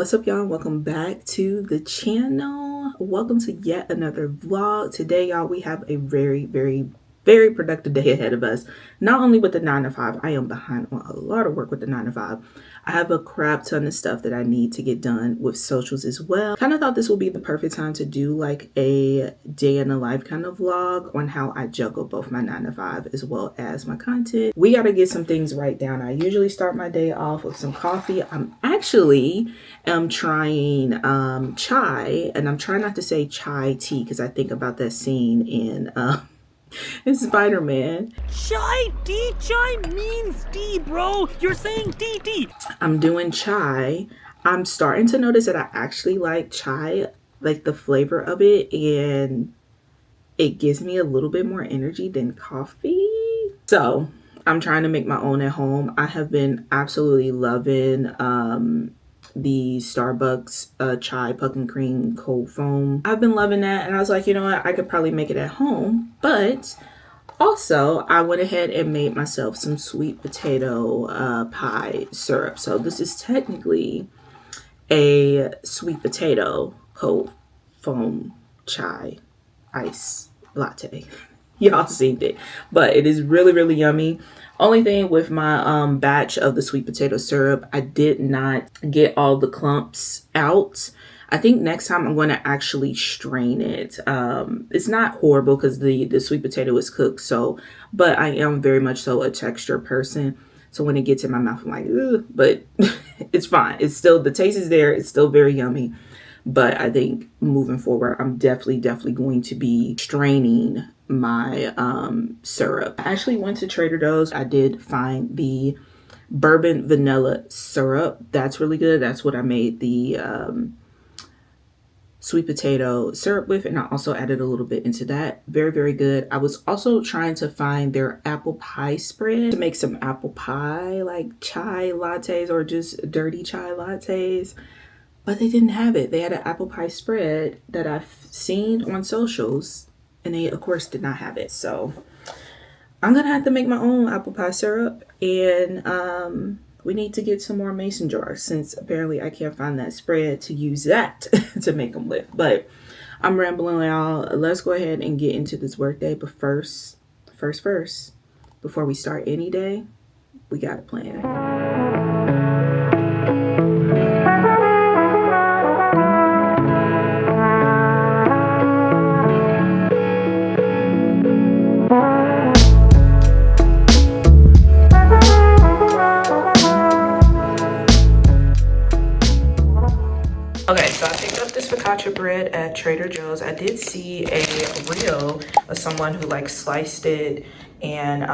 What's up, y'all? Welcome back to the channel. Welcome to yet another vlog. Today, y'all, we have a very productive day ahead of us. Not only with the 9 to 5, I am behind on a lot of work with the 9 to 5. I have a crap ton of stuff that I need to get done with socials as well. Kind of thought this would be the perfect time to do like a day in the life kind of vlog on how I juggle both my 9 to 5 as well as my content. We got to get some things right down. I usually start my day off with some coffee. I'm trying chai, and I'm trying not to say chai tea because I think about that scene in Spider-Man. Chai tea? Chai means tea, bro. You're saying tea. I'm doing chai. I'm starting to notice that I actually like chai, like the flavor of it, and it gives me a little bit more energy than coffee. So I'm trying to make my own at home. I have been absolutely loving the Starbucks chai pumpkin cream cold foam. I've been loving that, and I was like, you know what, I could probably make it at home. But also I went ahead and made myself some sweet potato pie syrup. So this is technically a sweet potato cold foam chai ice latte. Y'all seen it, but it is really yummy. Only thing with my batch of the sweet potato syrup, I did not get all the clumps out. I think next time I'm going to actually strain it. It's not horrible because the sweet potato is cooked, so, but I am very much so a texture person. So when it gets in my mouth, I'm like, ugh, but it's fine. It's still, the taste is there. It's still very yummy. But I think moving forward, I'm definitely going to be straining my syrup. I actually went to Trader Joe's. I did find the bourbon vanilla syrup. That's really good. That's what I made the sweet potato syrup with, and I also added a little bit into that. Very good. I was also trying to find their apple pie spread to make some apple pie like chai lattes or just dirty chai lattes, but they didn't have it. They had an apple pie spread that I've seen on socials, and they of course did not have it. So I'm gonna have to make my own apple pie syrup, and we need to get some more mason jars since apparently I can't find that spread to use that to make them with. But I'm rambling, y'all. Let's go ahead and get into this work day. But first, before we start any day, we got a plan. Okay, so I picked up this focaccia bread at Trader Joe's. I did see a reel of someone who like sliced it and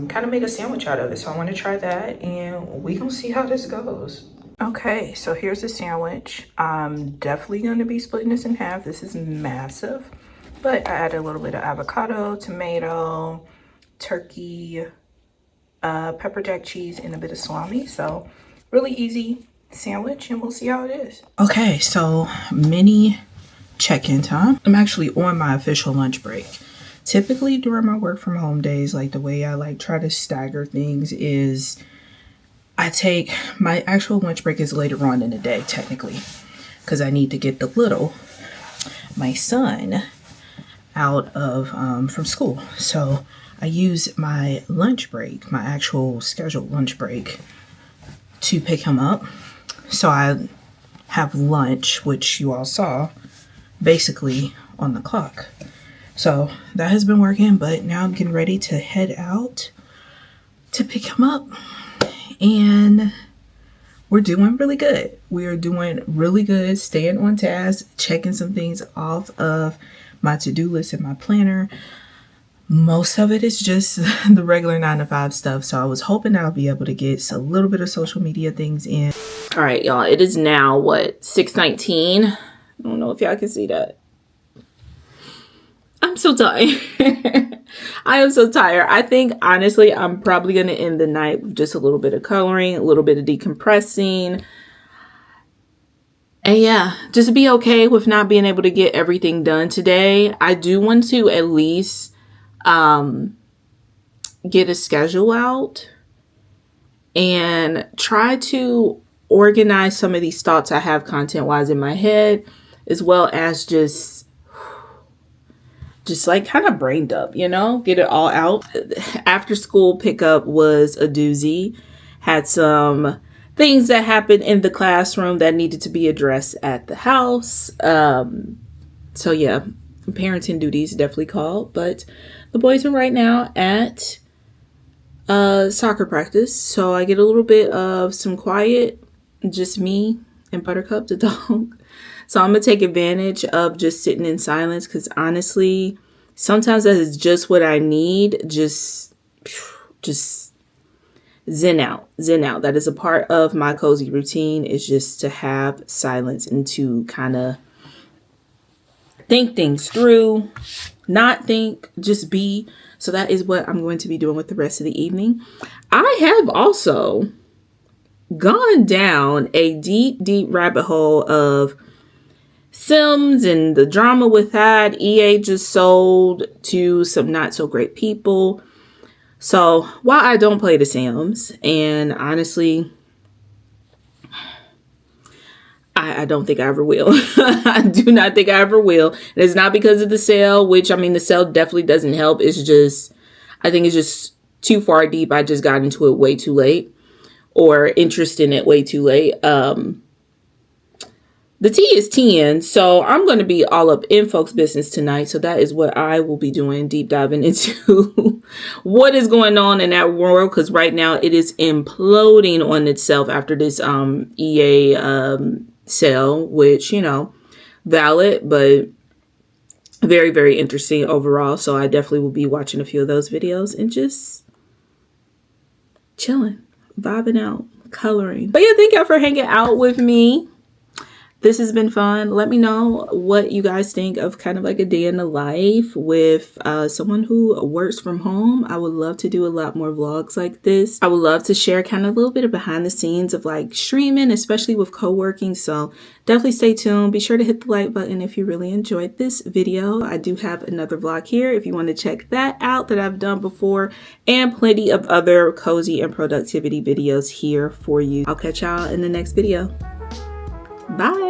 kind of made a sandwich out of it. So I want to try that, and we gonna see how this goes. Okay, so here's the sandwich. I'm definitely gonna be splitting this in half. This is massive, but I added a little bit of avocado, tomato, turkey, pepper jack cheese, and a bit of salami. So really easy sandwich, and we'll see how it is. Okay, so mini check-in time. I'm actually on my official lunch break. Typically during my work from home days, like the way I like try to stagger things is I take my actual lunch break is later on in the day technically, because I need to get my son out of from school. So I use my lunch break, my actual scheduled lunch break, to pick him up. So I have lunch, which you all saw, basically on the clock. So that has been working, but now I'm getting ready to head out to pick him up. And we're doing really good. We are doing really good, staying on task, checking some things off of my to-do list and my planner. Most of it is just the regular 9 to 5 stuff. So I was hoping I'll be able to get a little bit of social media things in. All right, y'all. It is now, what, 6:19? I don't know if y'all can see that. I'm so tired. I am so tired. I think, honestly, I'm probably going to end the night with just a little bit of coloring, a little bit of decompressing. And yeah, just be okay with not being able to get everything done today. I do want to at least get a schedule out and try to organize some of these thoughts I have content-wise in my head, as well as just like kind of brain dump, you know, get it all out. After school pickup was a doozy. Had some things that happened in the classroom that needed to be addressed at the house. So yeah, parenting duties definitely called, but the boys are right now at soccer practice. So I get a little bit of some quiet, just me and Buttercup, the dog. So I'm going to take advantage of just sitting in silence, because honestly, sometimes that is just what I need. Just zen out. That is a part of my cozy routine, is just to have silence and to kind of think things through, not think, just be. So that is what I'm going to be doing with the rest of the evening. I have also gone down a deep rabbit hole of Sims and the drama with that. EA just sold to some not so great people. So while I don't play The Sims, and honestly, I don't think I ever will. I do not think I ever will. And it's not because of the sale, which, I mean, the sale definitely doesn't help. It's just, I think it's just too far deep. I just got into it way too late, or interested in it way too late. The tea is 10, so I'm going to be all up in folks' business tonight. So that is what I will be doing, deep diving into what is going on in that world, because right now it is imploding on itself after this EA sale, which, you know, valid, but very, very interesting overall. So I definitely will be watching a few of those videos and just chilling, vibing out, coloring. But yeah, thank y'all for hanging out with me. This has been fun. Let me know what you guys think of kind of like a day in the life with someone who works from home. I would love to do a lot more vlogs like this. I would love to share kind of a little bit of behind the scenes of like streaming, especially with co-working. So definitely stay tuned. Be sure to hit the like button if you really enjoyed this video. I do have another vlog here if you want to check that out that I've done before, and plenty of other cozy and productivity videos here for you. I'll catch y'all in the next video. Bye.